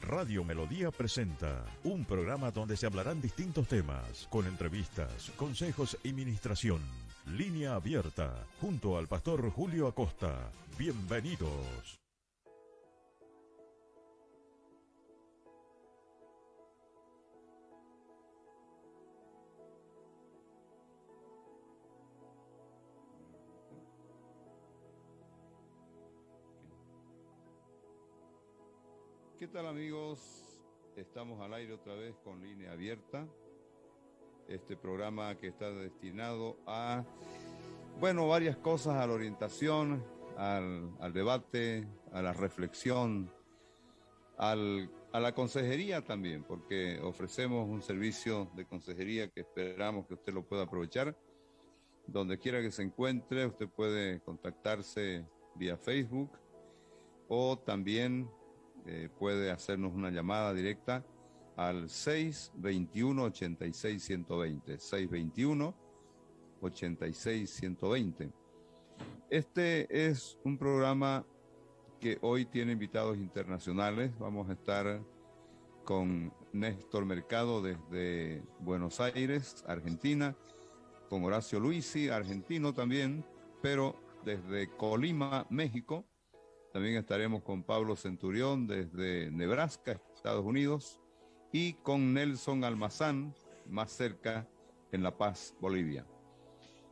Radio Melodía presenta un programa donde se hablarán distintos temas, con entrevistas, consejos y ministración. Línea abierta, junto al pastor Julio Acosta. Bienvenidos. ¿Qué tal, amigos? Estamos al aire otra vez con Línea Abierta, este programa que está destinado a, varias cosas, a la orientación, al debate, a la reflexión, a la consejería también, porque ofrecemos un servicio de consejería que esperamos que usted lo pueda aprovechar. Donde quiera que se encuentre, usted puede contactarse vía Facebook o también puede hacernos una llamada directa al 621-86-120, 621-86-120. Este es un programa que hoy tiene invitados internacionales. Vamos a estar con Néstor Mercado desde Buenos Aires, Argentina, con Horacio Luisi, argentino también, pero desde Colima, México. También estaremos con Pablo Centurión desde Nebraska, Estados Unidos, y con Nelson Almazán, más cerca, en La Paz, Bolivia.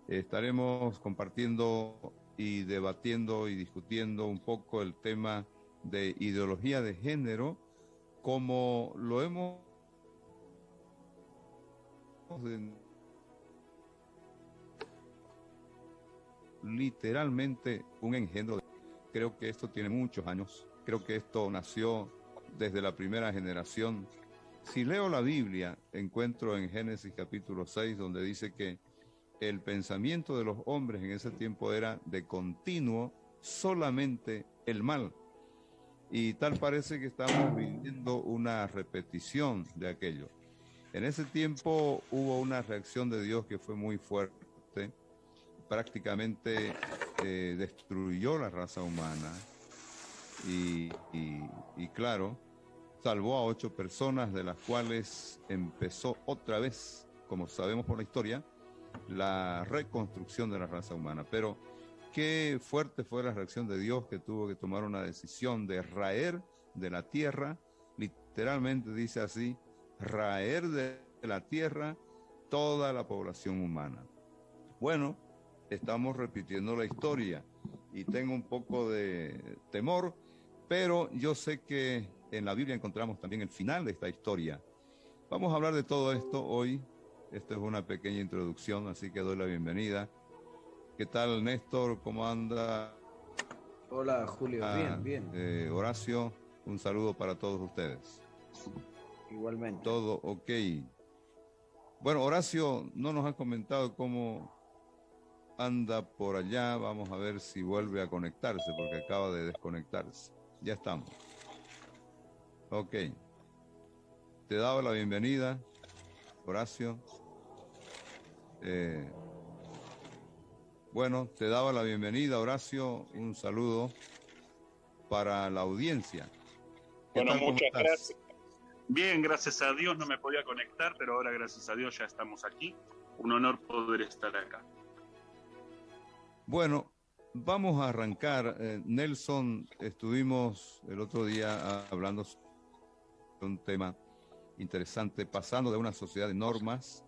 Estaremos compartiendo y debatiendo y discutiendo un poco el tema de ideología de género, como lo hemos literalmente un engendro. Creo que esto tiene muchos años. Creo que esto nació desde la primera generación. Si leo la Biblia, encuentro en Génesis capítulo 6, donde dice que el pensamiento de los hombres en ese tiempo era de continuo solamente el mal. Y tal parece que estamos viviendo una repetición de aquello. En ese tiempo hubo una reacción de Dios que fue muy fuerte. Prácticamente destruyó la raza humana y claro, salvó a 8 personas, de las cuales empezó otra vez, como sabemos por la historia, la reconstrucción de la raza humana. Pero qué fuerte fue la reacción de Dios, que tuvo que tomar una decisión de raer de la tierra, literalmente dice así, raer de la tierra toda la población humana. Bueno, estamos repitiendo la historia y tengo un poco de temor, pero yo sé que en la Biblia encontramos también el final de esta historia. Vamos a hablar de todo esto hoy. Esta es una pequeña introducción, así que doy la bienvenida. ¿Qué tal, Néstor? ¿Cómo anda? Hola, Julio. Bien. Horacio, un saludo para todos ustedes. Igualmente. Todo ok. Bueno, Horacio no nos ha comentado cómo anda por allá. Vamos a ver si vuelve a conectarse, porque acaba de desconectarse. Ya estamos. Ok. Te daba la bienvenida, Horacio. Te daba la bienvenida, Horacio. Un saludo para la audiencia. Bueno, muchas gracias. Bien, gracias a Dios no me podía conectar, pero ahora gracias a Dios ya estamos aquí. Un honor poder estar acá. Bueno, vamos a arrancar. Nelson, estuvimos el otro día hablando sobre un tema interesante, pasando de una sociedad de normas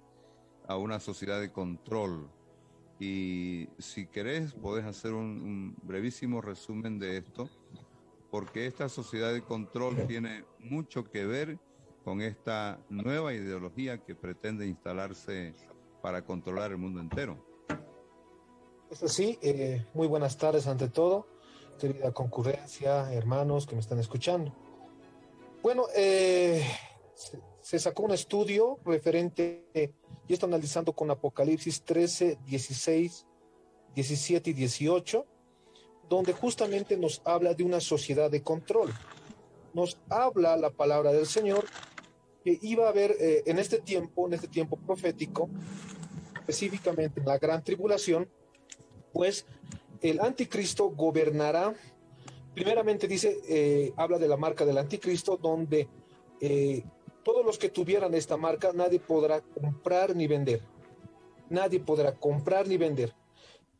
a una sociedad de control. Y si querés, podés hacer un brevísimo resumen de esto, porque esta sociedad de control tiene mucho que ver con esta nueva ideología que pretende instalarse para controlar el mundo entero. Es así. Muy buenas tardes ante todo, querida concurrencia, hermanos que me están escuchando. Bueno, se sacó un estudio referente, y esto analizando con Apocalipsis 13, 16, 17 y 18, donde justamente nos habla de una sociedad de control. Nos habla la palabra del Señor que iba a haber en este tiempo profético, específicamente en la gran tribulación, pues el anticristo gobernará Primeramente dice, habla de la marca del anticristo, donde todos los que tuvieran esta marca, nadie podrá comprar ni vender. Nadie podrá comprar ni vender.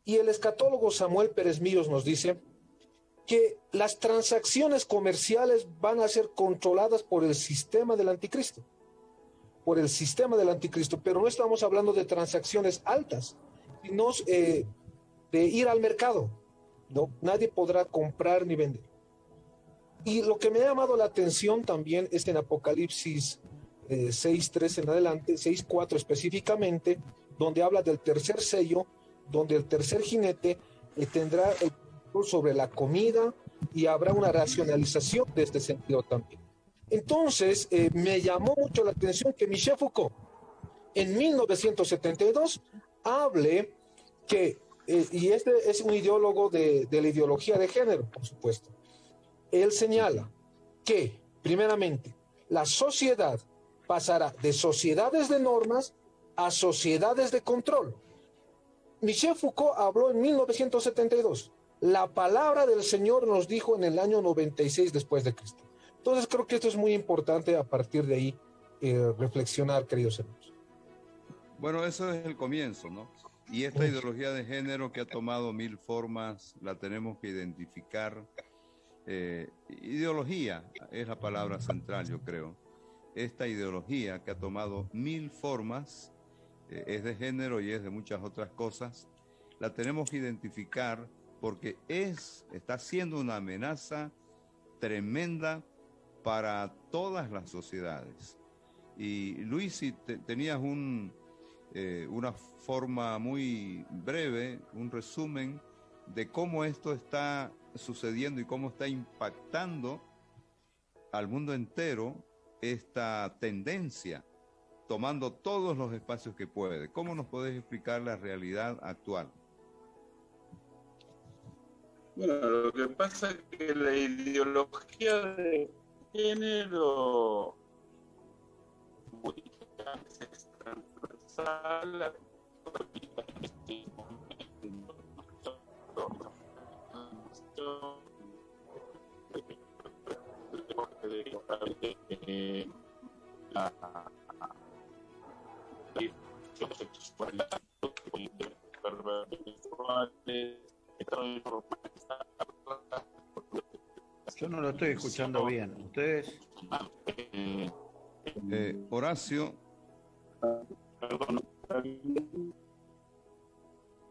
Y el escatólogo Samuel Pérez Míos nos dice que las transacciones comerciales van a ser controladas por el sistema del anticristo. Por el sistema del anticristo. Pero no estamos hablando de transacciones altas, sino de ir al mercado. ¿No? Nadie podrá comprar ni vender. Y lo que me ha llamado la atención también es en Apocalipsis 6.3 en adelante, 6.4 específicamente, donde habla del tercer sello, donde el tercer jinete tendrá el control sobre la comida y habrá una racionalización de este sentido también. Entonces, me llamó mucho la atención que Michel Foucault, en 1972, hable que, y este es un ideólogo de la ideología de género, por supuesto, él señala que, primeramente, la sociedad pasará de sociedades de normas a sociedades de control. Michel Foucault habló en 1972. La palabra del Señor nos dijo en el año 96 después de Cristo. Entonces creo que esto es muy importante a partir de ahí reflexionar, queridos hermanos. Bueno, eso es el comienzo, ¿no? Y esta ideología de género que ha tomado 1000 formas, la tenemos que identificar. Ideología es la palabra central, yo creo. Esta ideología que ha tomado 1000 formas, es de género y es de muchas otras cosas, la tenemos que identificar porque está siendo una amenaza tremenda para todas las sociedades. Y Luis, si tenías una forma muy breve, un resumen de cómo esto está sucediendo y cómo está impactando al mundo entero esta tendencia, tomando todos los espacios que puede. ¿Cómo nos podés explicar la realidad actual? Bueno, lo que pasa es que la ideología de género es transversal, Yo no lo estoy escuchando bien. ¿Ustedes?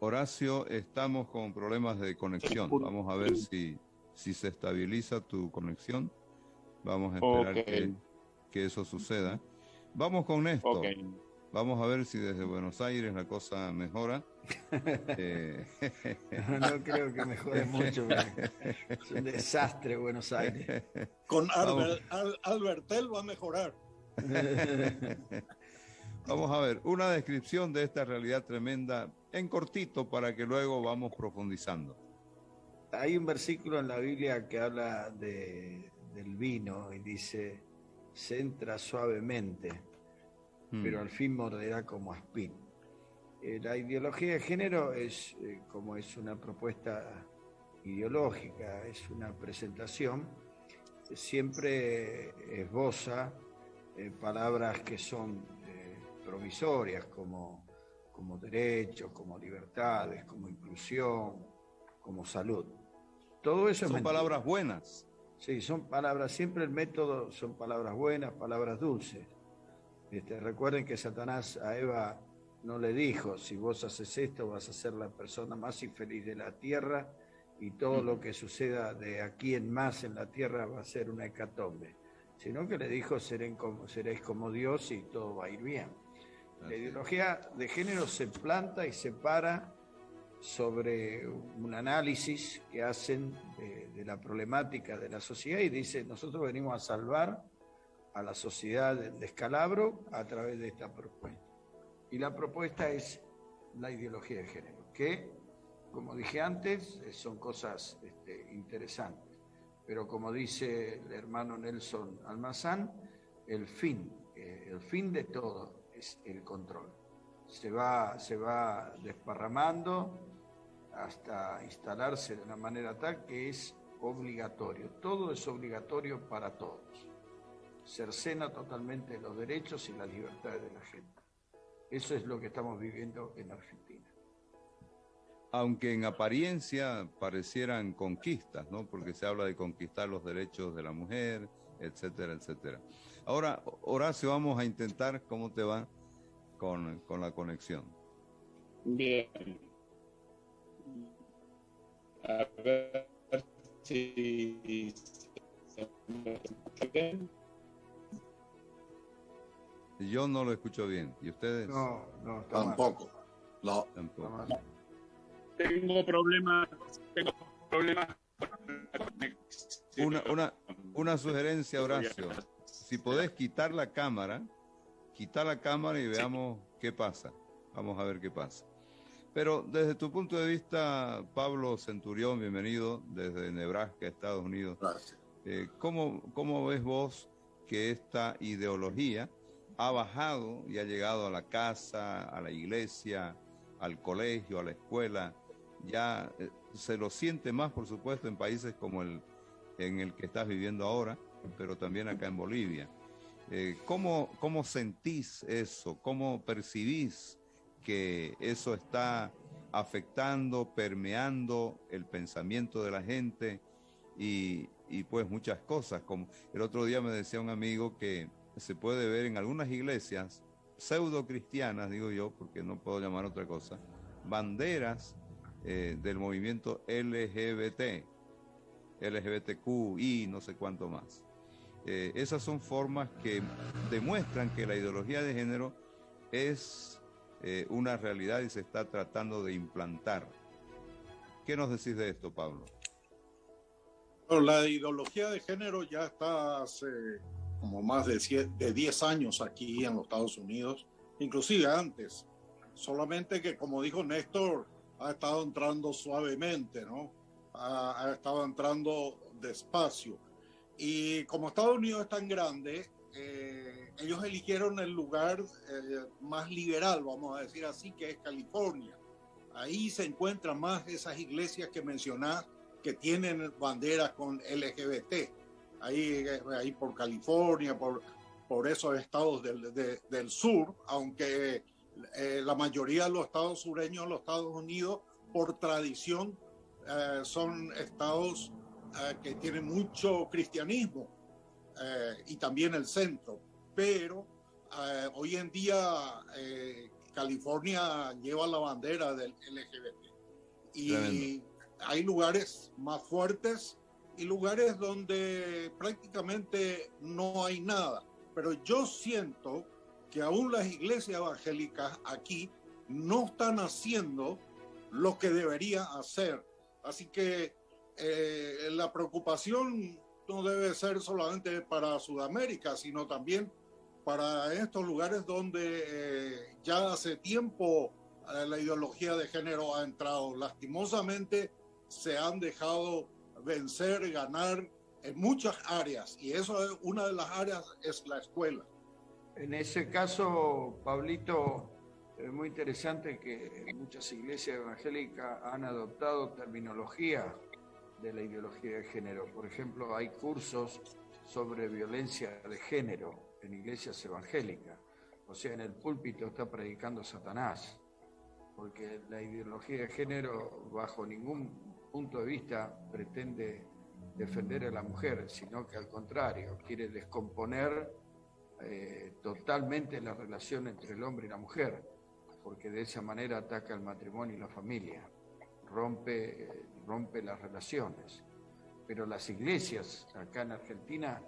Horacio, estamos con problemas de conexión. Vamos a ver si se estabiliza tu conexión. Vamos a esperar que eso suceda. Vamos con Néstor. Vamos a ver si desde Buenos Aires la cosa mejora. No creo que mejore mucho. Es un desastre Buenos Aires. Con Albertel va a mejorar. Vamos a ver, una descripción de esta realidad tremenda en cortito para que luego vamos profundizando. Hay un versículo en la Biblia que habla del vino y dice, se entra suavemente, pero al fin morderá como espín. La ideología de género es como es una propuesta ideológica, es una presentación, siempre esboza palabras que son provisorias como derechos, como libertades, como inclusión, como salud. Todo eso son palabras buenas. Sí, son palabras, siempre el método son palabras buenas, palabras dulces. Recuerden que Satanás a Eva no le dijo, si vos haces esto vas a ser la persona más infeliz de la tierra y todo lo que suceda de aquí en más en la tierra va a ser una hecatombe, sino que le dijo, seréis como Dios y todo va a ir bien. La ideología de género se planta y se para sobre un análisis que hacen de la problemática de la sociedad y dice, nosotros venimos a salvar a la sociedad del descalabro a través de esta propuesta. Y la propuesta es la ideología de género, que, como dije antes, son cosas interesantes. Pero como dice el hermano Nelson Almazán, el fin de todo es el control. Se va desparramando hasta instalarse de una manera tal que es obligatorio. Todo es obligatorio para todos. Cercena totalmente los derechos y las libertades de la gente. Eso es lo que estamos viviendo en Argentina. Aunque en apariencia parecieran conquistas, ¿no? Porque se habla de conquistar los derechos de la mujer, etcétera, etcétera. Ahora, Horacio, vamos a intentar, ¿cómo te va con la conexión? Bien. A ver si se me escucha bien. Yo no lo escucho bien. ¿Y ustedes? No, Tampoco. No. Tampoco. Tengo problemas con la conexión. Una sugerencia, Horacio. Si podés quitar la cámara y veamos qué pasa. Vamos a ver qué pasa. Pero desde tu punto de vista, Pablo Centurión, bienvenido desde Nebraska, Estados Unidos. Gracias. ¿Cómo ves vos que esta ideología ha bajado y ha llegado a la casa, a la iglesia, al colegio, a la escuela? Ya se lo siente más, por supuesto, en países como en el que estás viviendo ahora, pero también acá en Bolivia. ¿Cómo sentís eso? ¿Cómo percibís que eso está afectando, permeando el pensamiento de la gente y pues muchas cosas? Como el otro día me decía un amigo que se puede ver en algunas iglesias pseudo cristianas, digo yo, porque no puedo llamar otra cosa, banderas del movimiento LGBTQI, no sé cuánto más. Esas son formas que demuestran que la ideología de género es una realidad y se está tratando de implantar. ¿Qué nos decís de esto, Pablo? Bueno, la ideología de género ya está hace como más de 10 años aquí en los Estados Unidos, inclusive antes. Solamente que, como dijo Néstor, ha estado entrando suavemente, ¿no? Ha estado entrando despacio. Y como Estados Unidos es tan grande, ellos eligieron el lugar más liberal, vamos a decir así, que es California. Ahí se encuentran más esas iglesias que mencionás que tienen banderas con LGBT. Ahí por California, por esos estados del sur, aunque la mayoría de los estados sureños de los Estados Unidos, por tradición, son estados que tienen mucho cristianismo y también el centro. Pero hoy en día California lleva la bandera del LGBT. Y tremendo. Hay lugares más fuertes y lugares donde prácticamente no hay nada. Pero yo siento que aún las iglesias evangélicas aquí no están haciendo lo que debería hacer. Así que la preocupación no debe ser solamente para Sudamérica, sino también para estos lugares donde ya hace tiempo la ideología de género ha entrado. Lastimosamente se han dejado vencer, ganar en muchas áreas, y eso es una de las áreas, es la escuela. En ese caso, Pablito, es muy interesante que muchas iglesias evangélicas han adoptado terminología de la ideología de género. Por ejemplo, hay cursos sobre violencia de género en iglesias evangélicas. O sea, en el púlpito está predicando Satanás, porque la ideología de género bajo ningún punto de vista pretende defender a la mujer, sino que al contrario, quiere descomponer totalmente la relación entre el hombre y la mujer, porque de esa manera ataca el matrimonio y la familia, rompe las relaciones. Pero las iglesias acá en Argentina,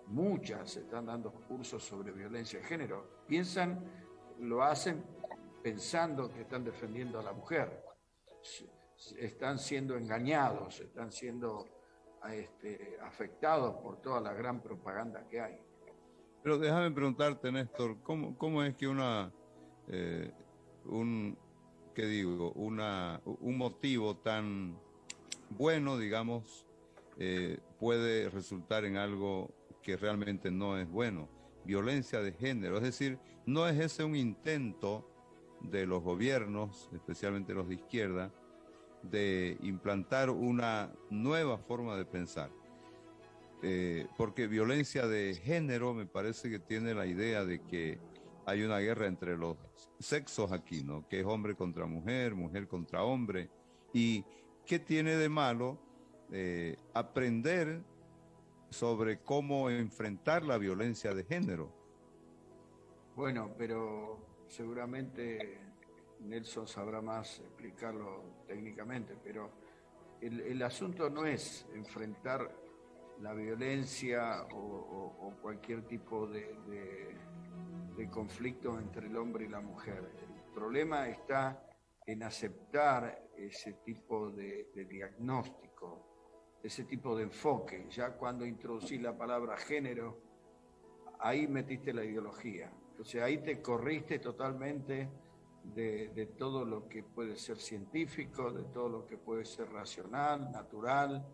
muchas están dando cursos sobre violencia de género. Lo hacen pensando que están defendiendo a la mujer. Están siendo engañados, están siendo afectados por toda la gran propaganda que hay. Pero déjame preguntarte, Néstor, ¿cómo es que un motivo tan bueno, digamos, puede resultar en algo que realmente no es bueno? Violencia de género, es decir, ¿no es ese un intento de los gobiernos, especialmente los de izquierda, de implantar una nueva forma de pensar. Porque violencia de género me parece que tiene la idea de que hay una guerra entre los sexos aquí, ¿no? Que es hombre contra mujer, mujer contra hombre. ¿Y qué tiene de malo aprender sobre cómo enfrentar la violencia de género? Bueno, pero seguramente Nelson sabrá más explicarlo técnicamente, pero el asunto no es enfrentar la violencia o cualquier tipo de conflicto entre el hombre y la mujer. El problema está en aceptar ese tipo de diagnóstico, ese tipo de enfoque. Ya cuando introducís la palabra género, ahí metiste la ideología. Entonces ahí te corriste totalmente de todo lo que puede ser científico, de todo lo que puede ser racional, natural,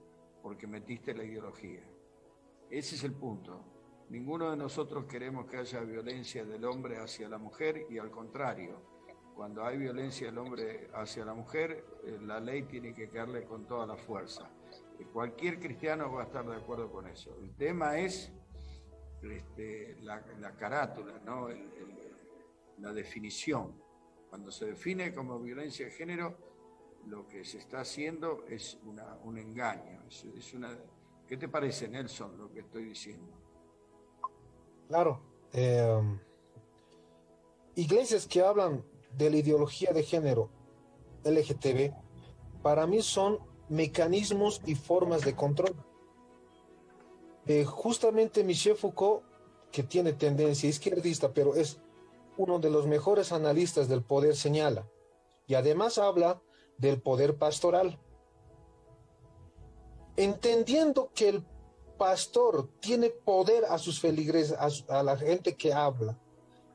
porque metiste la ideología. Ese es el punto. Ninguno de nosotros queremos que haya violencia del hombre hacia la mujer y al contrario. Cuando hay violencia del hombre hacia la mujer, la ley tiene que caerle con toda la fuerza. Cualquier cristiano va a estar de acuerdo con eso. El tema es la carátula, ¿no? La definición. Cuando se define como violencia de género, lo que se está haciendo es un engaño. ¿Qué te parece, Nelson, lo que estoy diciendo? Claro. Iglesias que hablan de la ideología de género LGTB, para mí son mecanismos y formas de control. Justamente Michel Foucault, que tiene tendencia izquierdista, pero es uno de los mejores analistas del poder, señala, y además habla del poder pastoral. Entendiendo que el pastor tiene poder a sus feligreses, a la gente que habla,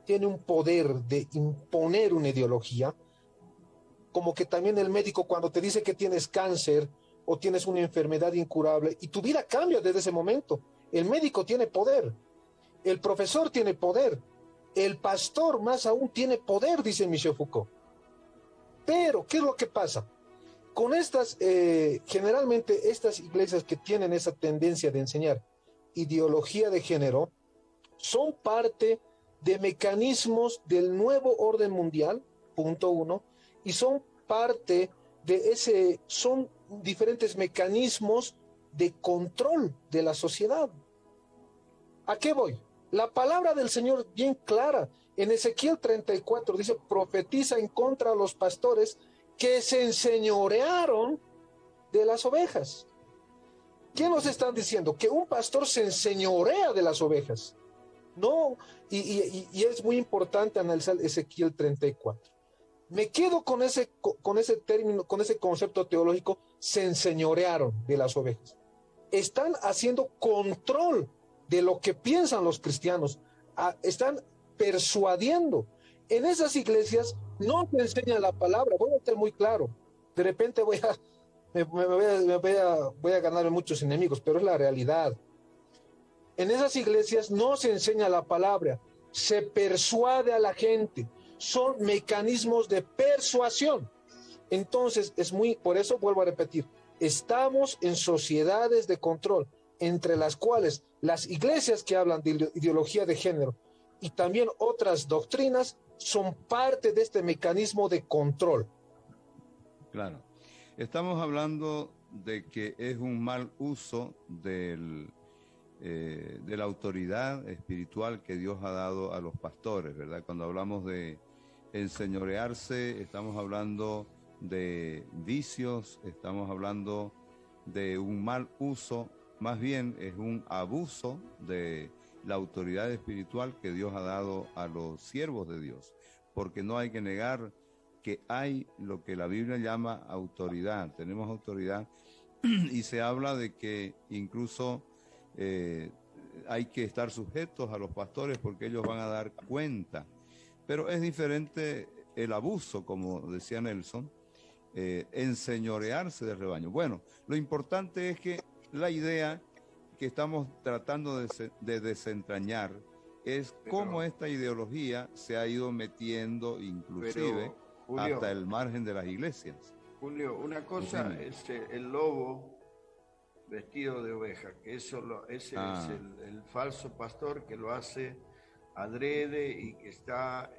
tiene un poder de imponer una ideología, como que también el médico cuando te dice que tienes cáncer o tienes una enfermedad incurable y tu vida cambia desde ese momento. El médico tiene poder, el profesor tiene poder, el pastor más aún tiene poder, dice Michel Foucault. Pero, ¿qué es lo que pasa? Con estas, generalmente estas iglesias que tienen esa tendencia de enseñar ideología de género, son parte de mecanismos del nuevo orden mundial, punto uno, y son parte de son diferentes mecanismos de control de la sociedad. ¿A qué voy? La palabra del Señor bien clara, en Ezequiel 34 dice, profetiza en contra de los pastores que se enseñorearon de las ovejas. ¿Qué nos están diciendo? Que un pastor se enseñorea de las ovejas. No, y es muy importante analizar Ezequiel 34. Me quedo con ese término, con ese concepto teológico, se enseñorearon de las ovejas. Están haciendo control de lo que piensan los cristianos. Están persuadiendo. En esas iglesias no te enseñan la palabra, voy a ser muy claro. De repente voy a ganar muchos enemigos, pero es la realidad. En esas iglesias no se enseña la palabra, se persuade a la gente. Son mecanismos de persuasión. Entonces, por eso vuelvo a repetir, estamos en sociedades de control, entre las cuales las iglesias que hablan de ideología de género y también otras doctrinas son parte de este mecanismo de control. Claro. Estamos hablando de que es un mal uso de la autoridad espiritual que Dios ha dado a los pastores, ¿verdad? Cuando hablamos de enseñorearse, estamos hablando de vicios, estamos hablando de un mal uso, más bien es un abuso de la autoridad espiritual que Dios ha dado a los siervos de Dios, porque no hay que negar que hay lo que la Biblia llama autoridad. Tenemos autoridad y se habla de que incluso hay que estar sujetos a los pastores porque ellos van a dar cuenta. Pero es diferente el abuso, como decía Nelson, enseñorearse del rebaño. Bueno, lo importante es que la idea que estamos tratando de desentrañar es cómo esta ideología se ha ido metiendo inclusive Julio, hasta el margen de las iglesias. Julio, una cosa es el lobo vestido de oveja, que ese es el falso pastor que lo hace adrede y que está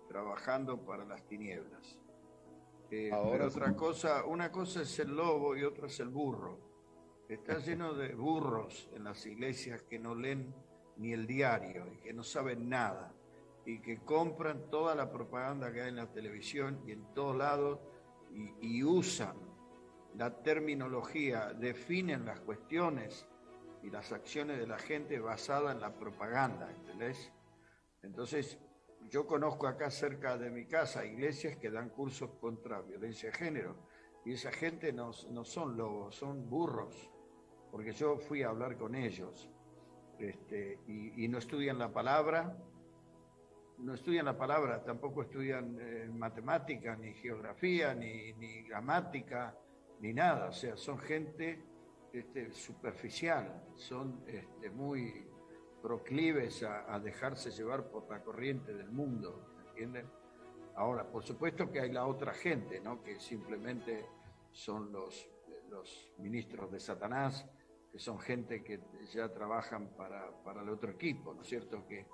trabajando para las tinieblas. Pero una cosa es el lobo y otra es el burro. Está lleno de burros en las iglesias que no leen ni el diario y que no saben nada y que compran toda la propaganda que hay en la televisión y en todos lados y usan la terminología, definen las cuestiones y las acciones de la gente basada en la propaganda, ¿entendés? Entonces, yo conozco acá cerca de mi casa iglesias que dan cursos contra violencia de género y esa gente no son lobos, son burros, porque yo fui a hablar con ellos y no estudian la palabra, tampoco estudian matemática, ni geografía, ni gramática, ni nada, o sea, son gente superficial, son muy proclives a dejarse llevar por la corriente del mundo, ¿entienden? Ahora, por supuesto que hay la otra gente, ¿no? Que simplemente son los ministros de Satanás, que son gente que ya trabajan para el otro equipo, ¿no es cierto? Que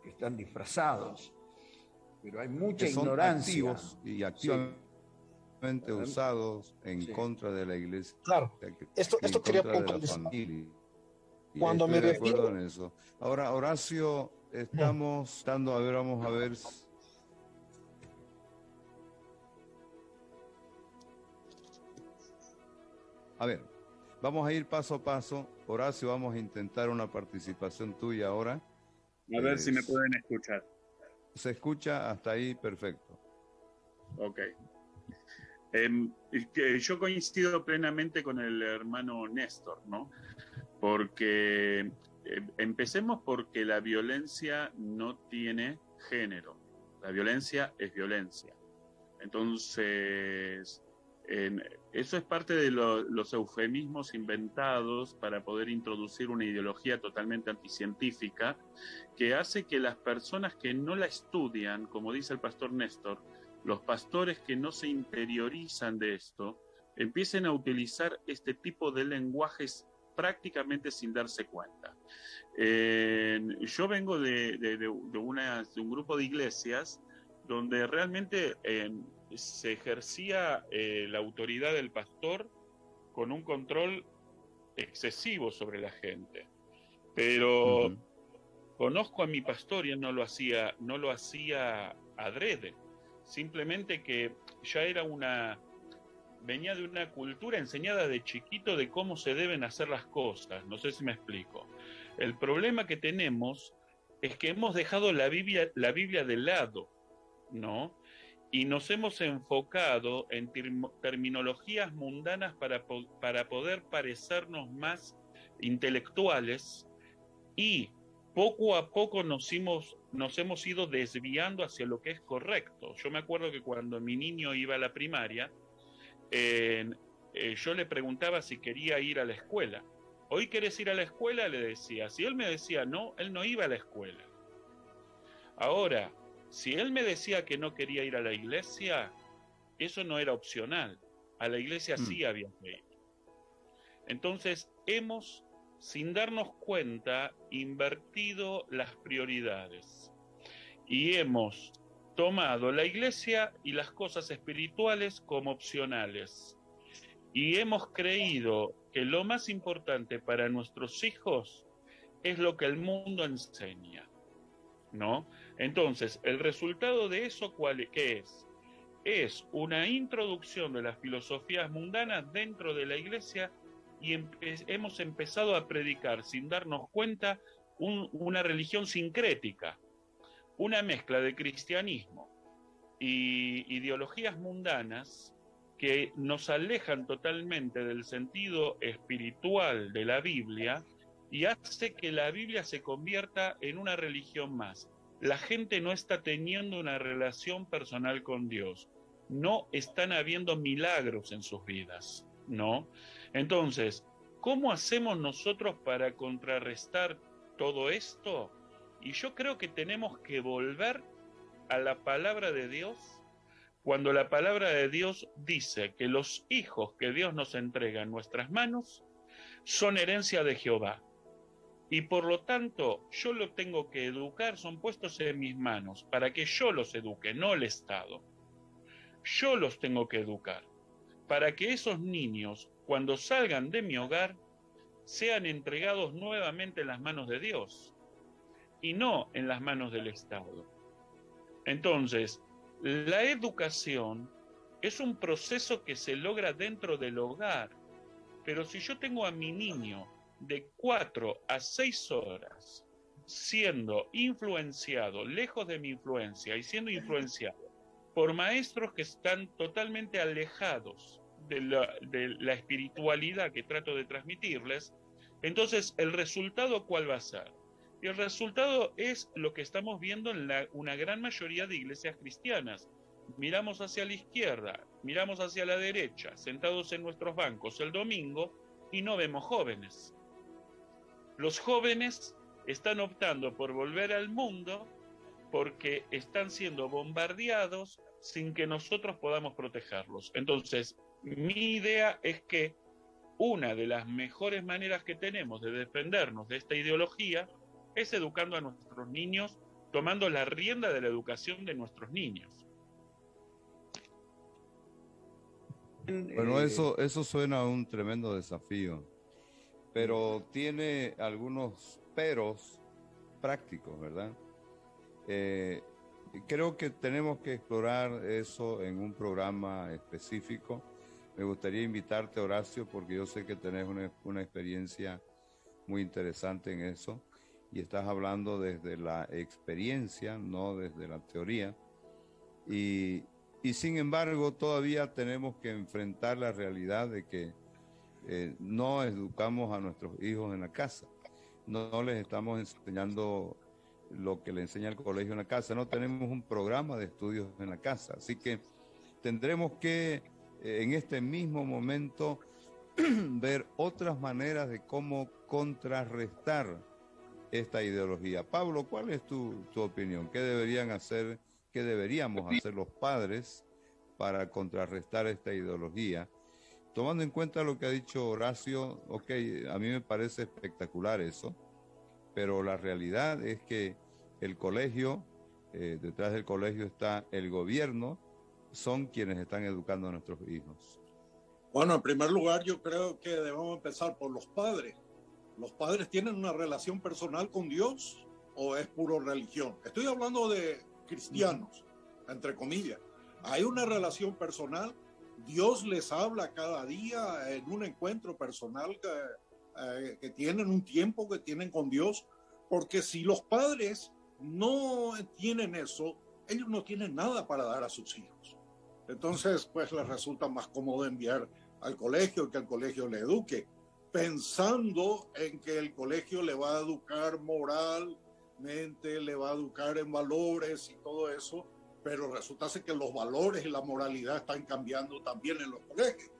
están disfrazados, pero hay mucha ignorancia. Activos y activamente usados en contra de la iglesia. Claro, esto quería puntualizar. Cuando me refiero en eso. Ahora, Horacio, estamos dando, vamos a ver. A ver, vamos a ir paso a paso. Horacio, vamos a intentar una participación tuya ahora. A ver si me pueden escuchar. Se escucha hasta ahí, perfecto. Ok. Yo coincido plenamente con el hermano Néstor, ¿no? Porque empecemos porque la violencia no tiene género. La violencia es violencia. Entonces, eso es parte de los eufemismos inventados para poder introducir una ideología totalmente anticientífica que hace que las personas que no la estudian, como dice el pastor Néstor, los pastores que no se interiorizan de esto, empiecen a utilizar este tipo de lenguajes prácticamente sin darse cuenta. Yo vengo de un grupo de iglesias donde realmente se ejercía la autoridad del pastor con un control excesivo sobre la gente. Pero conozco a mi pastor y él no lo hacía adrede. Simplemente que ya venía de una cultura enseñada de chiquito de cómo se deben hacer las cosas. No sé si me explico. El problema que tenemos es que hemos dejado la Biblia de lado, ¿no? Y nos hemos enfocado en terminologías mundanas para poder parecernos más intelectuales y poco a poco nos hemos ido desviando hacia lo que es correcto. Yo me acuerdo que cuando mi niño iba a la primaria, yo le preguntaba si quería ir a la escuela. ¿Hoy querés ir a la escuela? Le decía. Si él me decía no, él no iba a la escuela. Ahora, si él me decía que no quería ir a la iglesia, eso no era opcional. A la iglesia sí había que ir. Entonces, hemos, sin darnos cuenta, invertido las prioridades. Y hemos tomado la iglesia y las cosas espirituales como opcionales. Y hemos creído que lo más importante para nuestros hijos es lo que el mundo enseña, ¿no? Entonces, el resultado de eso, ¿qué es? Es una introducción de las filosofías mundanas dentro de la iglesia y hemos empezado a predicar, sin darnos cuenta, una religión sincrética, una mezcla de cristianismo y ideologías mundanas que nos alejan totalmente del sentido espiritual de la Biblia y hace que la Biblia se convierta en una religión más. La gente no está teniendo una relación personal con Dios, no están habiendo milagros en sus vidas, ¿no? Entonces, ¿cómo hacemos nosotros para contrarrestar todo esto? Y yo creo que tenemos que volver a la palabra de Dios cuando la palabra de Dios dice que los hijos que Dios nos entrega en nuestras manos son herencia de Jehová. Y por lo tanto, yo los tengo que educar, son puestos en mis manos, para que yo los eduque, no el Estado. Yo los tengo que educar, para que esos niños, cuando salgan de mi hogar, sean entregados nuevamente en las manos de Dios, y no en las manos del Estado. Entonces, la educación es un proceso que se logra dentro del hogar, pero si yo tengo a mi niño de 4 a 6 horas siendo influenciado, lejos de mi influencia y siendo influenciado por maestros que están totalmente alejados de la espiritualidad que trato de transmitirles, entonces el resultado ¿cuál va a ser? Y el resultado es lo que estamos viendo en una gran mayoría de iglesias cristianas. Miramos hacia la izquierda, miramos hacia la derecha, sentados en nuestros bancos el domingo, y no vemos jóvenes. Los jóvenes están optando por volver al mundo porque están siendo bombardeados sin que nosotros podamos protegerlos. Entonces, mi idea es que una de las mejores maneras que tenemos de defendernos de esta ideología es educando a nuestros niños, tomando la rienda de la educación de nuestros niños. Bueno, eso suena a un tremendo desafío, pero tiene algunos peros prácticos, ¿verdad? Creo que tenemos que explorar eso en un programa específico. Me gustaría invitarte, Horacio, porque yo sé que tenés una experiencia muy interesante en eso y estás hablando desde la experiencia, no desde la teoría. Y sin embargo, todavía tenemos que enfrentar la realidad de que no educamos a nuestros hijos en la casa. No les estamos enseñando lo que le enseña el colegio en la casa. No tenemos un programa de estudios en la casa. Así que tendremos que, en este mismo momento, ver otras maneras de cómo contrarrestar esta ideología. Pablo, ¿cuál es tu opinión? ¿Qué deberíamos hacer los padres para contrarrestar esta ideología? Tomando en cuenta lo que ha dicho Horacio, ok, a mí me parece espectacular eso, pero la realidad es que el colegio, detrás del colegio está el gobierno, son quienes están educando a nuestros hijos. Bueno, en primer lugar, yo creo que debemos empezar por los padres. ¿Los padres tienen una relación personal con Dios o es puro religión? Estoy hablando de cristianos, entre comillas. Hay una relación personal. Dios les habla cada día en un encuentro personal que tienen, un tiempo que tienen con Dios, porque si los padres no tienen eso, ellos no tienen nada para dar a sus hijos. Entonces, pues les resulta más cómodo enviar al colegio, que el colegio le eduque, pensando en que el colegio le va a educar moralmente, le va a educar en valores y todo eso, pero resulta ser que los valores y la moralidad están cambiando también en los colegios.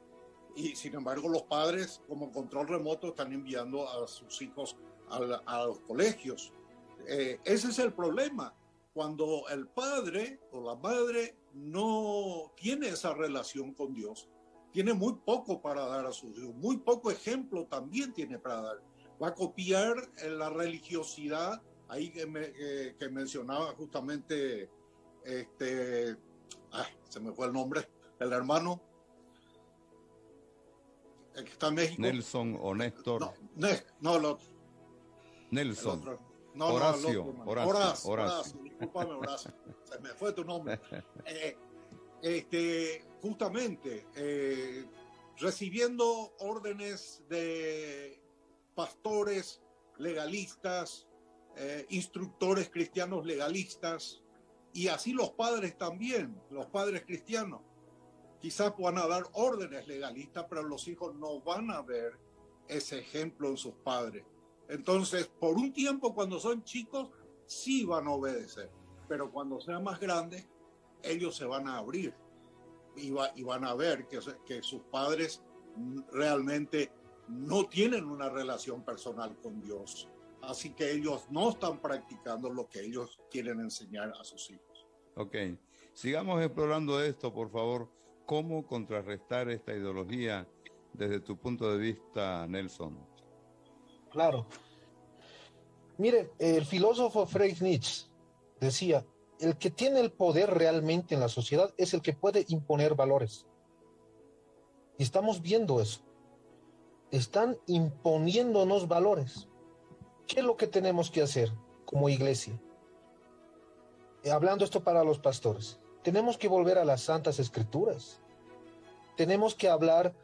Y sin embargo, los padres, como control remoto, están enviando a sus hijos a los colegios. Ese es el problema. Cuando el padre o la madre no tiene esa relación con Dios, tiene muy poco para dar a sus hijos, muy poco ejemplo también tiene para dar. Va a copiar la religiosidad, ahí que mencionaba justamente, se me fue el nombre, el hermano, el que está en México. Nelson o Néstor. No, el otro. Nelson. El otro. No, Horacio, no, Horacio. Discúlpame, Horacio. Se me fue tu nombre. Justamente, recibiendo órdenes de pastores legalistas, instructores cristianos legalistas, y así los padres también, los padres cristianos. Quizás van a dar órdenes legalistas, pero los hijos no van a ver ese ejemplo en sus padres. Entonces, por un tiempo, cuando son chicos, sí van a obedecer, pero cuando sean más grandes, ellos se van a abrir y van a ver que sus padres realmente no tienen una relación personal con Dios. Así que ellos no están practicando lo que ellos quieren enseñar a sus hijos. Ok. Sigamos explorando esto, por favor. ¿Cómo contrarrestar esta ideología desde tu punto de vista, Nelson? Claro. Mire, el filósofo Friedrich Nietzsche decía, el que tiene el poder realmente en la sociedad es el que puede imponer valores. Y estamos viendo eso. Están imponiéndonos valores. ¿Qué es lo que tenemos que hacer como iglesia? Hablando esto para los pastores, tenemos que volver a las Santas Escrituras. Tenemos que hablar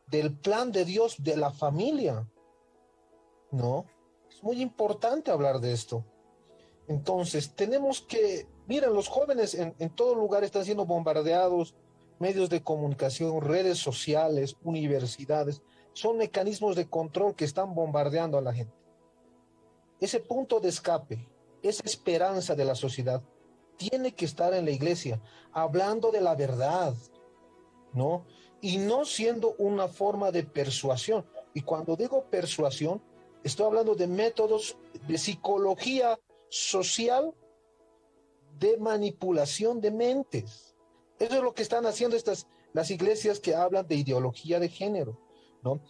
del plan de Dios de la familia, ¿no? Es muy importante hablar de esto. Entonces, tenemos que, miren, los jóvenes en todo lugar están siendo bombardeados, medios de comunicación, redes sociales, universidades, son mecanismos de control que están bombardeando a la gente. Ese punto de escape, esa esperanza de la sociedad, tiene que estar en la iglesia, hablando de la verdad, ¿no? Y no siendo una forma de persuasión. Y cuando digo persuasión, estoy hablando de métodos de psicología social, de manipulación de mentes. Eso es lo que están haciendo las iglesias que hablan de ideología de género, ¿no?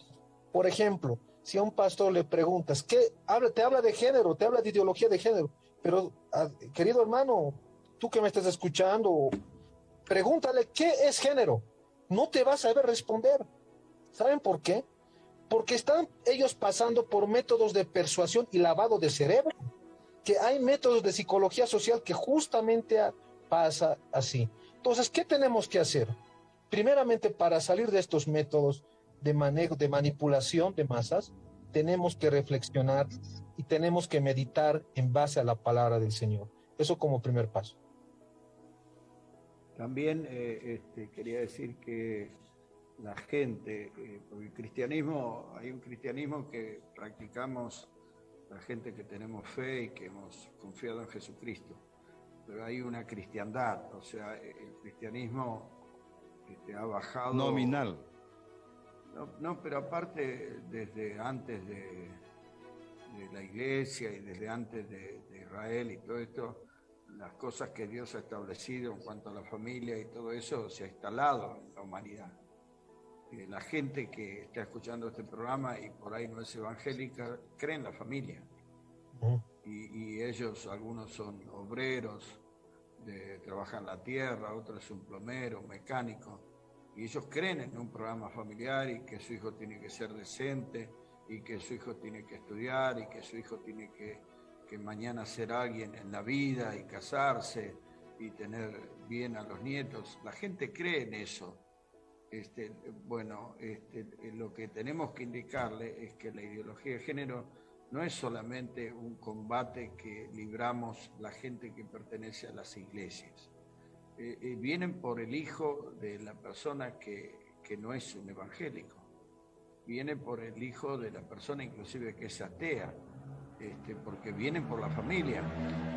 Por ejemplo, si a un pastor le preguntas, te habla de género, te habla de ideología de género, pero querido hermano, tú que me estás escuchando, pregúntale, ¿qué es género? No te vas a saber responder. ¿Saben por qué? Porque están ellos pasando por métodos de persuasión y lavado de cerebro, que hay métodos de psicología social que justamente pasa así. Entonces, ¿qué tenemos que hacer? Primeramente, para salir de estos métodos de manejo, de manipulación de masas, tenemos que reflexionar y tenemos que meditar en base a la palabra del Señor. Eso como primer paso. También quería decir que la gente, porque el cristianismo, hay un cristianismo que practicamos la gente que tenemos fe y que hemos confiado en Jesucristo, pero hay una cristiandad, o sea, el cristianismo ha bajado... Nominal. No, pero aparte, desde antes de la iglesia y desde antes de Israel y todo esto, las cosas que Dios ha establecido en cuanto a la familia y todo eso se ha instalado en la humanidad. La gente que está escuchando este programa y por ahí no es evangélica, cree en la familia. Y ellos, algunos son obreros, trabajan la tierra, otros son plomeros, mecánicos, y ellos creen en un programa familiar y que su hijo tiene que ser decente, y que su hijo tiene que estudiar, y que su hijo tiene que mañana ser alguien en la vida y casarse y tener bien a los nietos. La gente cree en eso. Lo que tenemos que indicarle es que la ideología de género no es solamente un combate que libramos la gente que pertenece a las iglesias. Vienen por el hijo de la persona que no es un evangélico. Vienen por el hijo de la persona inclusive que es atea. Porque vienen por la familia.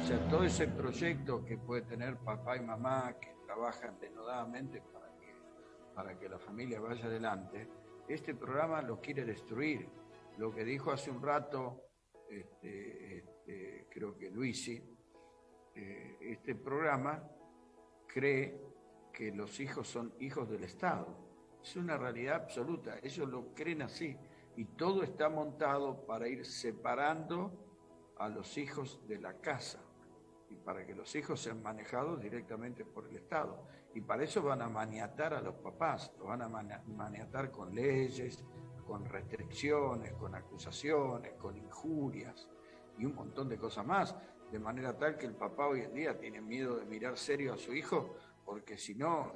O sea, todo ese proyecto que puede tener papá y mamá que trabajan denodadamente para que la familia vaya adelante, este programa lo quiere destruir. Lo que dijo hace un rato, creo que Luisi, este programa cree que los hijos son hijos del Estado. Es una realidad absoluta, ellos lo creen así. Y todo está montado para ir separando a los hijos de la casa y para que los hijos sean manejados directamente por el Estado. Y para eso van a maniatar a los papás, los van a maniatar con leyes, con restricciones, con acusaciones, con injurias y un montón de cosas más, de manera tal que el papá hoy en día tiene miedo de mirar serio a su hijo porque si no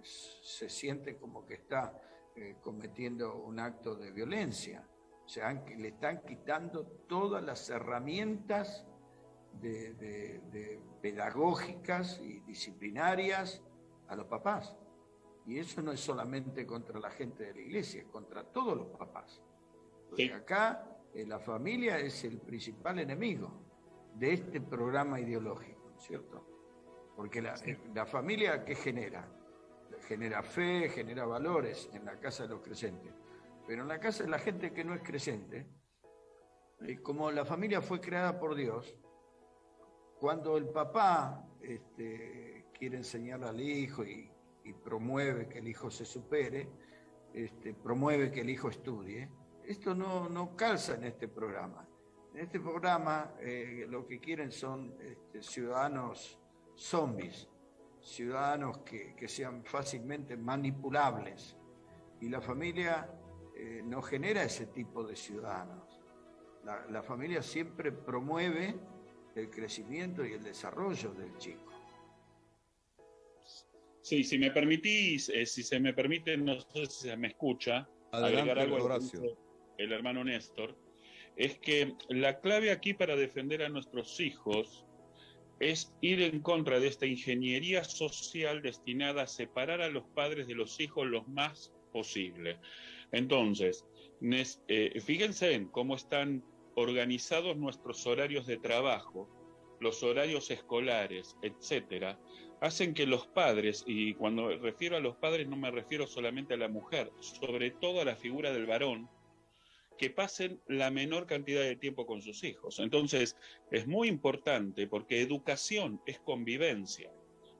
se siente como que está cometiendo un acto de violencia. O sea, le están quitando todas las herramientas pedagógicas y disciplinarias a los papás. Y eso no es solamente contra la gente de la iglesia, es contra todos los papás. Porque acá la familia es el principal enemigo de este programa ideológico, ¿cierto? Porque la familia, ¿qué genera? Genera fe, genera valores en la casa de los creyentes. Pero en la casa de la gente que no es creyente, como la familia fue creada por Dios, cuando el papá quiere enseñar al hijo y promueve que el hijo se supere, promueve que el hijo estudie. Esto no calza en este programa. En este programa lo que quieren son ciudadanos zombies, ciudadanos que sean fácilmente manipulables. Y la familia no genera ese tipo de ciudadanos. La familia siempre promueve el crecimiento y el desarrollo del chico. Sí, si me permitís, si se me permite, no sé si se me escucha, Adelante, agregar algo a lo que Horacio. dice el hermano Néstor, es que la clave aquí para defender a nuestros hijos es ir en contra de esta ingeniería social destinada a separar a los padres de los hijos lo más posible. Entonces, fíjense en cómo están organizados nuestros horarios de trabajo, los horarios escolares, etcétera, hacen que los padres, y cuando refiero a los padres no me refiero solamente a la mujer, sobre todo a la figura del varón, que pasen la menor cantidad de tiempo con sus hijos. Entonces, es muy importante porque educación es convivencia.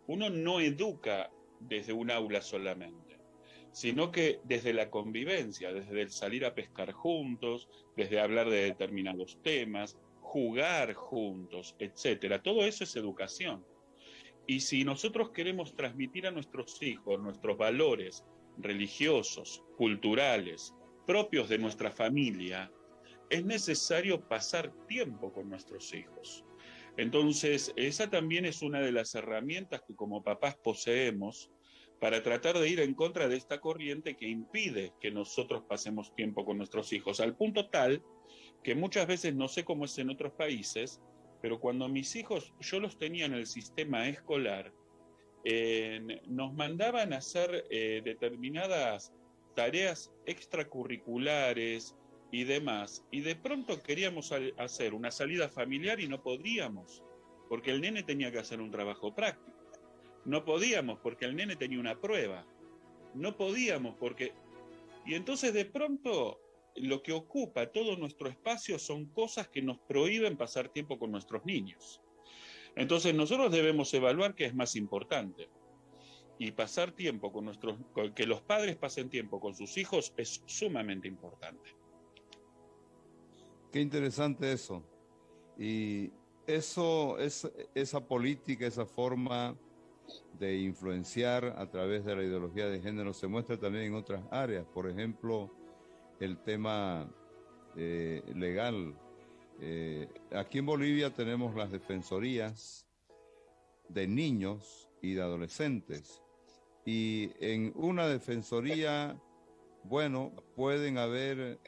Uno no educa desde un aula solamente, sino que desde la convivencia, desde el salir a pescar juntos, desde hablar de determinados temas, jugar juntos, etcétera. Todo eso es educación. Y si nosotros queremos transmitir a nuestros hijos nuestros valores religiosos, culturales, propios de nuestra familia, es necesario pasar tiempo con nuestros hijos. Entonces, esa también es una de las herramientas que como papás poseemos para tratar de ir en contra de esta corriente que impide que nosotros pasemos tiempo con nuestros hijos, al punto tal que muchas veces, no sé cómo es en otros países, pero cuando mis hijos, yo los tenía en el sistema escolar, nos mandaban a hacer determinadas tareas extracurriculares y demás, y de pronto queríamos hacer una salida familiar y no podíamos, porque el nene tenía que hacer un trabajo práctico. No podíamos porque el nene tenía una prueba. No podíamos porque... Y entonces de pronto lo que ocupa todo nuestro espacio son cosas que nos prohíben pasar tiempo con nuestros niños. Entonces nosotros debemos evaluar qué es más importante. Y pasar tiempo que los padres pasen tiempo con sus hijos es sumamente importante. Qué interesante eso. Y esa política, esa forma de influenciar a través de la ideología de género se muestra también en otras áreas. Por ejemplo, el tema legal. Aquí en Bolivia tenemos las defensorías de niños y de adolescentes. Y en una defensoría, bueno, pueden haber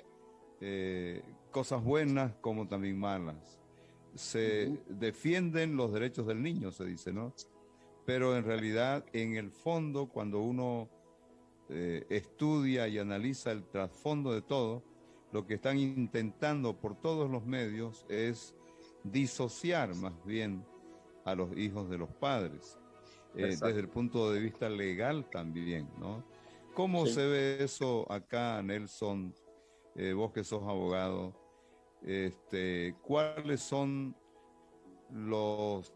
cosas buenas como también malas. Se defienden los derechos del niño, se dice, ¿no? Pero en realidad, en el fondo, cuando uno estudia y analiza el trasfondo de todo, lo que están intentando por todos los medios es disociar más bien a los hijos de los padres, desde el punto de vista legal también, ¿no? ¿Cómo se ve eso acá, Nelson? Vos que sos abogado, ¿cuáles son los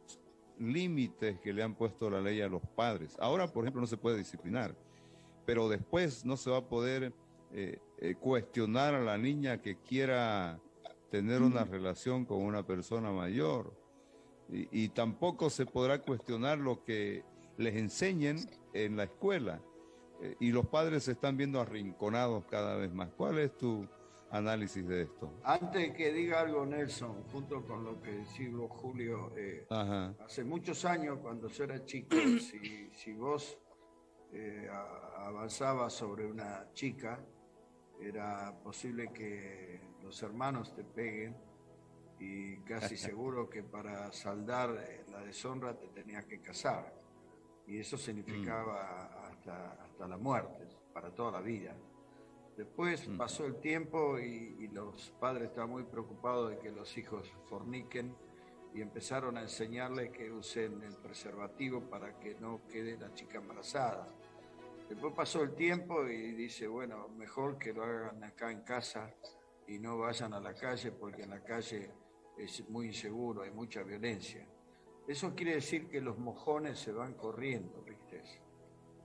límites que le han puesto la ley a los padres? Ahora, por ejemplo, no se puede disciplinar, pero después no se va a poder cuestionar a la niña que quiera tener una relación con una persona mayor, y tampoco se podrá cuestionar lo que les enseñen en la escuela, y los padres se están viendo arrinconados cada vez más. ¿Cuál es tu análisis de esto? Antes que diga algo, Nelson, junto con lo que decís vos, Julio, hace muchos años, cuando yo era chico, si vos avanzabas sobre una chica, era posible que los hermanos te peguen, y casi seguro que para saldar la deshonra te tenías que casar, y eso significaba hasta la muerte, para toda la vida. Después pasó el tiempo y los padres estaban muy preocupados de que los hijos forniquen, y empezaron a enseñarles que usen el preservativo para que no quede la chica embarazada. Después pasó el tiempo y dice, bueno, mejor que lo hagan acá en casa y no vayan a la calle, porque en la calle es muy inseguro, hay mucha violencia. Eso quiere decir que los mojones se van corriendo, ¿viste?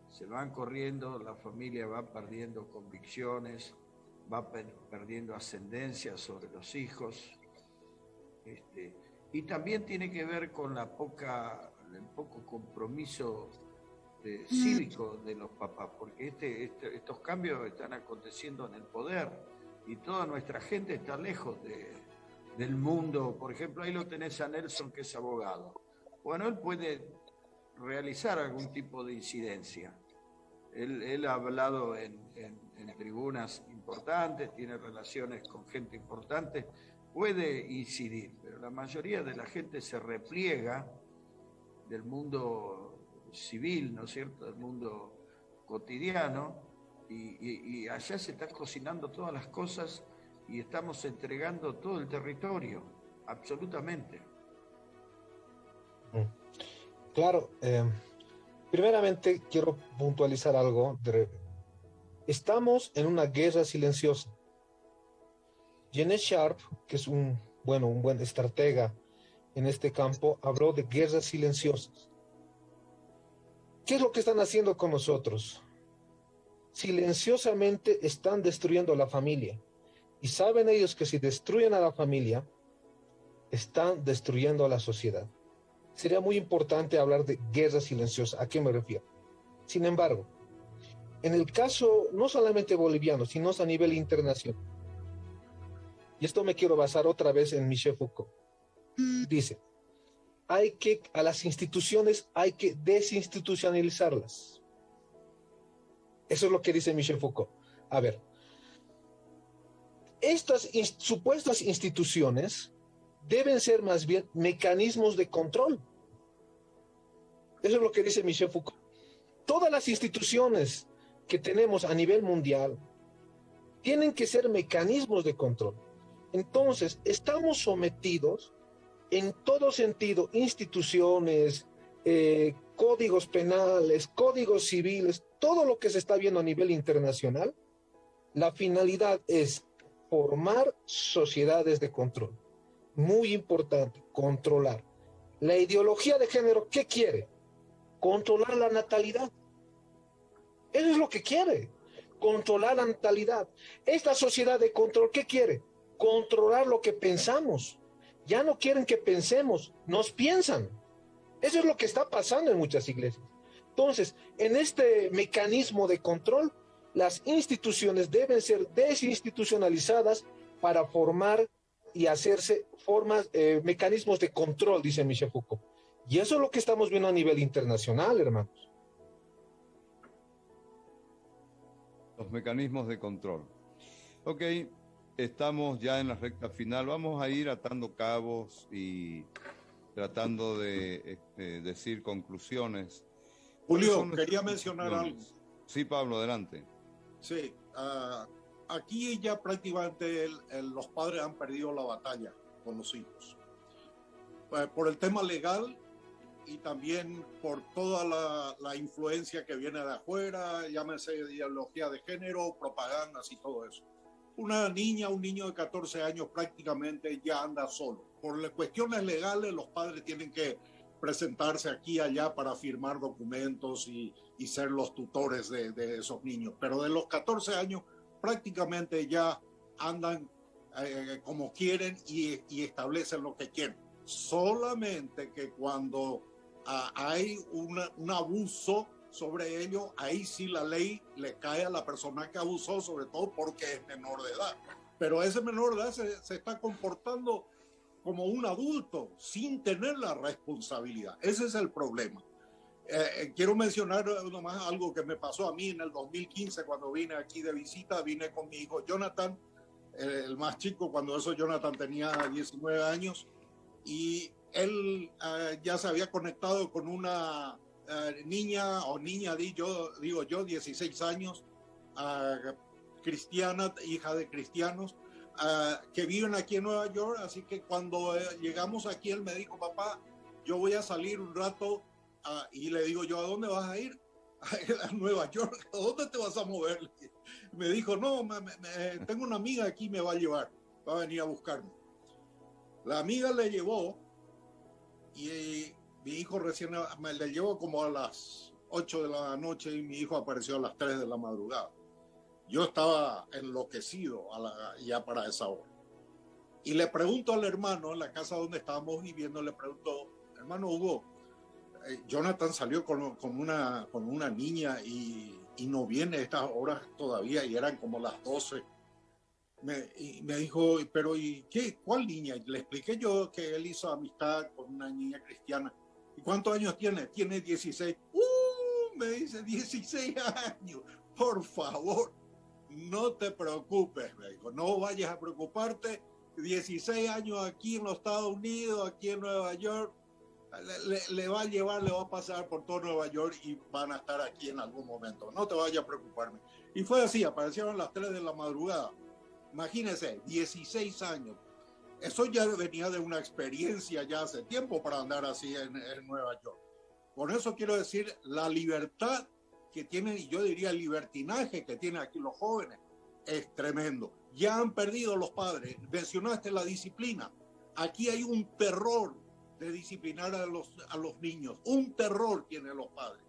Se van corriendo, la familia va perdiendo convicciones, va perdiendo ascendencia sobre los hijos. Y también tiene que ver con el poco compromiso cívico de los papás, porque estos cambios están aconteciendo en el poder y toda nuestra gente está lejos del mundo. Por ejemplo, ahí lo tenés a Nelson, que es abogado. Bueno, él puede realizar algún tipo de incidencia. Él ha hablado en tribunas importantes, tiene relaciones con gente importante, puede incidir, pero la mayoría de la gente se repliega del mundo civil, ¿no es cierto?, del mundo cotidiano, y allá se están cocinando todas las cosas y estamos entregando todo el territorio, absolutamente. Claro, primeramente quiero puntualizar algo. Estamos en una guerra silenciosa. Janet Sharp, que es un buen estratega en este campo, habló de guerras silenciosas. ¿Qué es lo que están haciendo con nosotros? Silenciosamente están destruyendo a la familia. Y saben ellos que si destruyen a la familia, están destruyendo a la sociedad. Sería muy importante hablar de guerra silenciosa. ¿A qué me refiero? Sin embargo, en el caso no solamente boliviano, sino a nivel internacional, y esto me quiero basar otra vez en Michel Foucault, dice, a las instituciones hay que desinstitucionalizarlas. Eso es lo que dice Michel Foucault. A ver, estas supuestas instituciones deben ser más bien mecanismos de control. Eso es lo que dice Michel Foucault. Todas las instituciones que tenemos a nivel mundial tienen que ser mecanismos de control. Entonces, estamos sometidos en todo sentido, instituciones, códigos penales, códigos civiles, todo lo que se está viendo a nivel internacional, la finalidad es formar sociedades de control. Muy importante, controlar. La ideología de género, ¿qué quiere? Controlar la natalidad. Eso es lo que quiere, controlar la natalidad. Esta sociedad de control, ¿qué quiere? Controlar lo que pensamos. Ya no quieren que pensemos, nos piensan. Eso es lo que está pasando en muchas iglesias. Entonces, en este mecanismo de control, las instituciones deben ser desinstitucionalizadas para formar y hacerse mecanismos de control, dice Michel Foucault. Y eso es lo que estamos viendo a nivel internacional, hermanos. Los mecanismos de control. Ok, estamos ya en la recta final. Vamos a ir atando cabos y tratando de decir conclusiones. Julio, quería mencionar algo. Sí, Pablo, adelante. Sí, aquí ya prácticamente los padres han perdido la batalla con los hijos. Por el tema legal y también por toda la influencia que viene de afuera, llámese ideología de género, propagandas y todo eso. Una niña, un niño de 14 años prácticamente ya anda solo. Por las cuestiones legales, los padres tienen que presentarse aquí y allá para firmar documentos y ser los tutores de esos niños. Pero de los 14 años prácticamente ya andan como quieren y establecen lo que quieren. Solamente que cuando hay un abuso sobre ellos, ahí sí la ley le cae a la persona que abusó, sobre todo porque es menor de edad. Pero ese menor de edad se está comportando como un adulto sin tener la responsabilidad. Ese es el problema. Quiero mencionar nomás algo que me pasó a mí en el 2015 cuando vine aquí de visita. Vine con mi hijo Jonathan, el más chico, cuando Jonathan tenía 19 años, y él ya se había conectado con una niña, digo yo, 16 años, cristiana, hija de cristianos, que viven aquí en Nueva York. Así que cuando llegamos aquí, él me dijo: papá, yo voy a salir un rato, y le digo yo: ¿a dónde vas a ir? A Nueva York. ¿A dónde te vas a mover? Me dijo: no, tengo una amiga aquí, me va a llevar, va a venir a buscarme. La amiga le llevó y mi hijo recién, me le llevo como a las 8 de la noche y mi hijo apareció a las 3 de la madrugada. Yo estaba enloquecido ya para esa hora. Y le pregunto al hermano en la casa donde estábamos viviendo, le pregunto, hermano Hugo, Jonathan salió con una niña y no viene a estas horas todavía, y eran como las 12. Y me dijo, pero ¿y qué? ¿Cuál niña? Y le expliqué yo que él hizo amistad con una niña cristiana. ¿Y cuántos años tiene? Tiene 16. Me dice, 16 años. Por favor, no te preocupes, me dijo. No vayas a preocuparte. 16 años aquí en los Estados Unidos, aquí en Nueva York. Le va a llevar, le va a pasar por todo Nueva York y van a estar aquí en algún momento. No te vayas a preocuparme. Y fue así, aparecieron a las 3 de la madrugada. Imagínense, 16 años. Eso ya venía de una experiencia ya hace tiempo para andar así en Nueva York. Con eso quiero decir la libertad que tienen, y yo diría el libertinaje que tienen aquí los jóvenes, es tremendo. Ya han perdido los padres. Mencionaste la disciplina. Aquí hay un terror de disciplinar a los niños. Un terror tienen los padres.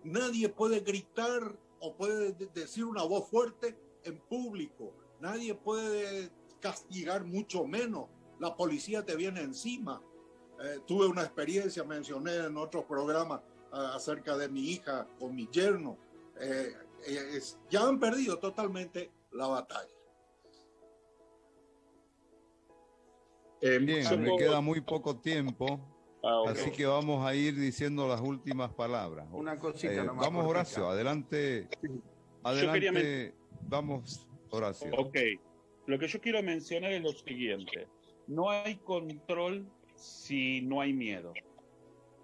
Nadie puede gritar o puede decir una voz fuerte en público. Nadie puede castigar, mucho menos. La policía te viene encima. Tuve una experiencia, mencioné en otros programas acerca de mi hija con mi yerno. Ya han perdido totalmente la batalla. Bien, me queda muy poco tiempo, okay. Así que vamos a ir diciendo las últimas palabras. Una cosita nomás. Vamos, Horacio, adelante. Vamos, Horacio. Ok, lo que yo quiero mencionar es lo siguiente. No hay control si no hay miedo.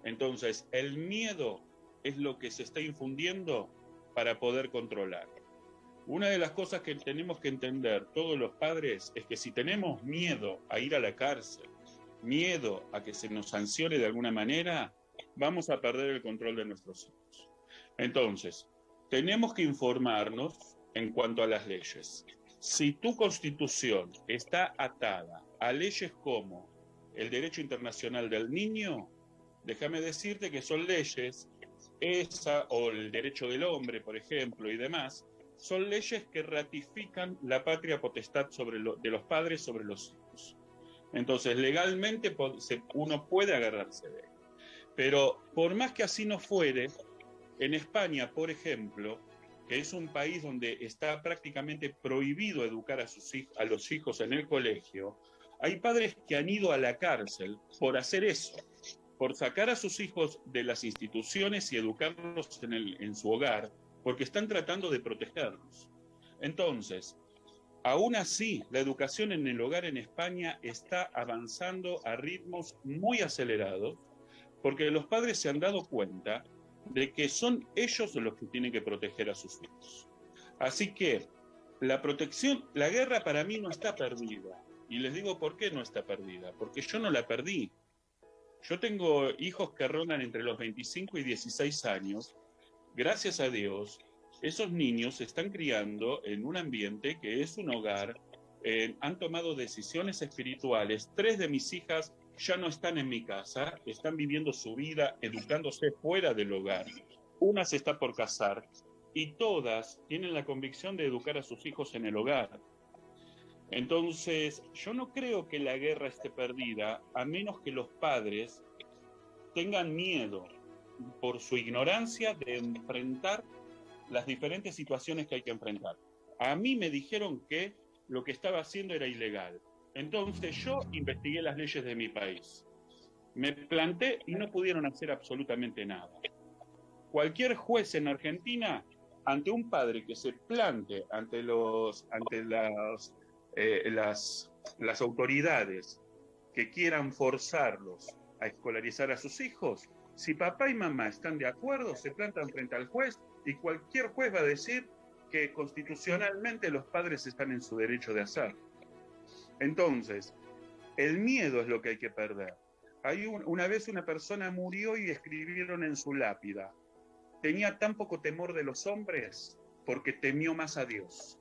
Entonces, el miedo es lo que se está infundiendo para poder controlar. Una de las cosas que tenemos que entender todos los padres es que si tenemos miedo a ir a la cárcel, miedo a que se nos sancione de alguna manera, vamos a perder el control de nuestros hijos. Entonces, tenemos que informarnos en cuanto a las leyes. Si tu constitución está atada a leyes como el derecho internacional del niño, déjame decirte que son leyes, esa o el derecho del hombre, por ejemplo, y demás, son leyes que ratifican la patria potestad de los padres sobre los hijos. Entonces, legalmente uno puede agarrarse de él. Pero por más que así no fuere, en España, por ejemplo, que es un país donde está prácticamente prohibido educar a los hijos en el colegio, hay padres que han ido a la cárcel por hacer eso, por sacar a sus hijos de las instituciones y educarlos en su hogar, porque están tratando de protegerlos. Entonces, aún así, la educación en el hogar en España está avanzando a ritmos muy acelerados, porque los padres se han dado cuenta de que son ellos los que tienen que proteger a sus hijos. Así que la guerra para mí no está perdida. Y les digo por qué no está perdida, porque yo no la perdí. Yo tengo hijos que rondan entre los 25 y 16 años. Gracias a Dios, esos niños se están criando en un ambiente que es un hogar, han tomado decisiones espirituales. 3 de mis hijas ya no están en mi casa, están viviendo su vida, educándose fuera del hogar. Una se está por casar y todas tienen la convicción de educar a sus hijos en el hogar. Entonces, yo no creo que la guerra esté perdida, a menos que los padres tengan miedo por su ignorancia de enfrentar las diferentes situaciones que hay que enfrentar. A mí me dijeron que lo que estaba haciendo era ilegal. Entonces yo investigué las leyes de mi país. Me planté y no pudieron hacer absolutamente nada. Cualquier juez en Argentina, ante un padre que se plante ante las autoridades que quieran forzarlos a escolarizar a sus hijos, si papá y mamá están de acuerdo, se plantan frente al juez y cualquier juez va a decir que constitucionalmente los padres están en su derecho de hacerlo. Entonces, el miedo es lo que hay que perder. Una vez una persona murió y escribieron en su lápida: tenía tan poco temor de los hombres porque temió más a Dios.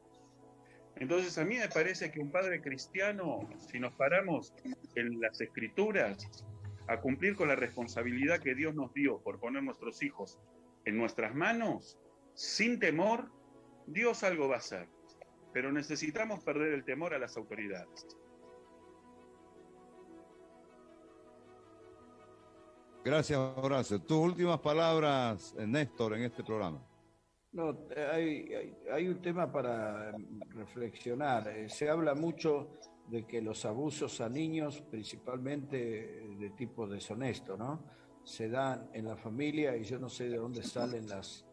Entonces, a mí me parece que un padre cristiano, si nos paramos en las escrituras, a cumplir con la responsabilidad que Dios nos dio por poner nuestros hijos en nuestras manos, sin temor, Dios algo va a hacer. Pero necesitamos perder el temor a las autoridades. Gracias, Horacio. Tus últimas palabras, Néstor, en este programa. No, hay un tema para reflexionar. Se habla mucho de que los abusos a niños, principalmente de tipo deshonesto, ¿no?, se dan en la familia, y yo no sé de dónde salen las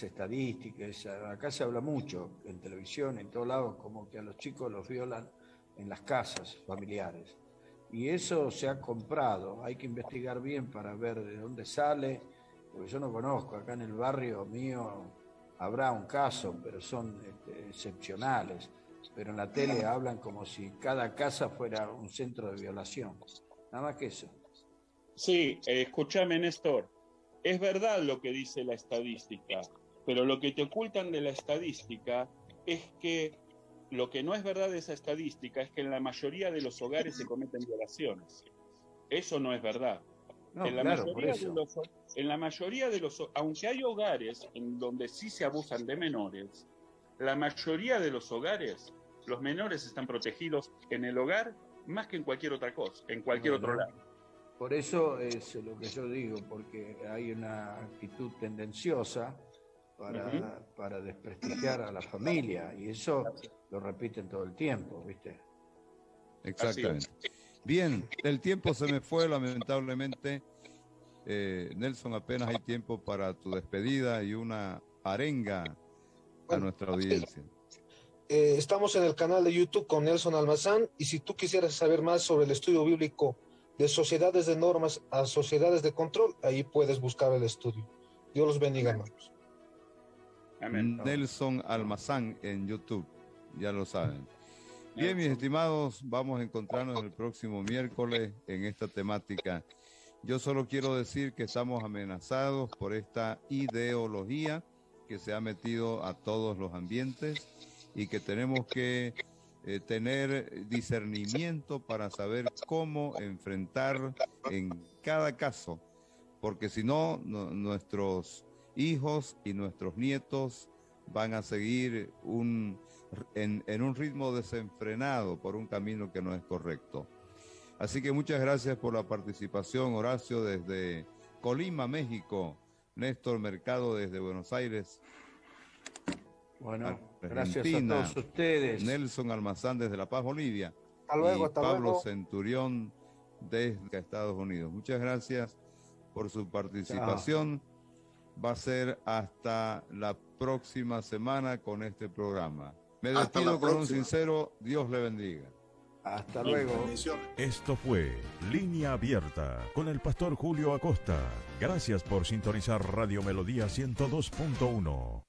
estadísticas. Acá se habla mucho, en televisión, en todos lados, como que a los chicos los violan en las casas familiares. Y eso se ha comprado. Hay que investigar bien para ver de dónde sale, porque yo no conozco. Acá en el barrio mío habrá un caso, pero son excepcionales. Pero en la tele hablan como si cada casa fuera un centro de violación. Nada más que eso. Sí, escúchame, Néstor. Es verdad lo que dice la estadística, pero lo que te ocultan de la estadística es que lo que no es verdad de esa estadística es que en la mayoría de los hogares se cometen violaciones. Eso no es verdad. No, en la claro, por eso. en la mayoría de los, aunque hay hogares en donde sí se abusan de menores, la mayoría de los hogares, los menores están protegidos en el hogar más que en cualquier otra cosa, en cualquier otro lado. Por eso es lo que yo digo, porque hay una actitud tendenciosa para desprestigiar a la familia, y eso lo repiten todo el tiempo, ¿viste? Exactamente. Bien, el tiempo se me fue, lamentablemente. Nelson, apenas hay tiempo para tu despedida y una arenga a nuestra audiencia. Estamos en el canal de YouTube con Nelson Almazán, y si tú quisieras saber más sobre el estudio bíblico de sociedades de normas a sociedades de control, ahí puedes buscar el estudio. Dios los bendiga, hermanos. Amén. Nelson Almazán en YouTube, ya lo saben. Bien, mis estimados, vamos a encontrarnos el próximo miércoles en esta temática. Yo solo quiero decir que estamos amenazados por esta ideología que se ha metido a todos los ambientes, y que tenemos que tener discernimiento para saber cómo enfrentar en cada caso, porque si no, nuestros hijos y nuestros nietos van a seguir en un ritmo desenfrenado por un camino que no es correcto. Así que muchas gracias por la participación, Horacio, desde Colima, México. Néstor Mercado desde Buenos Aires. Bueno, gracias a todos ustedes. Nelson Almazán desde La Paz, Bolivia. Hasta luego, y hasta Pablo luego. Centurión desde Estados Unidos. Muchas gracias por su participación. Chao. Va a ser hasta la próxima semana con este programa. Me despido con un sincero Dios le bendiga. Hasta luego. Esto fue Línea Abierta con el pastor Julio Acosta. Gracias por sintonizar Radio Melodía 102.1.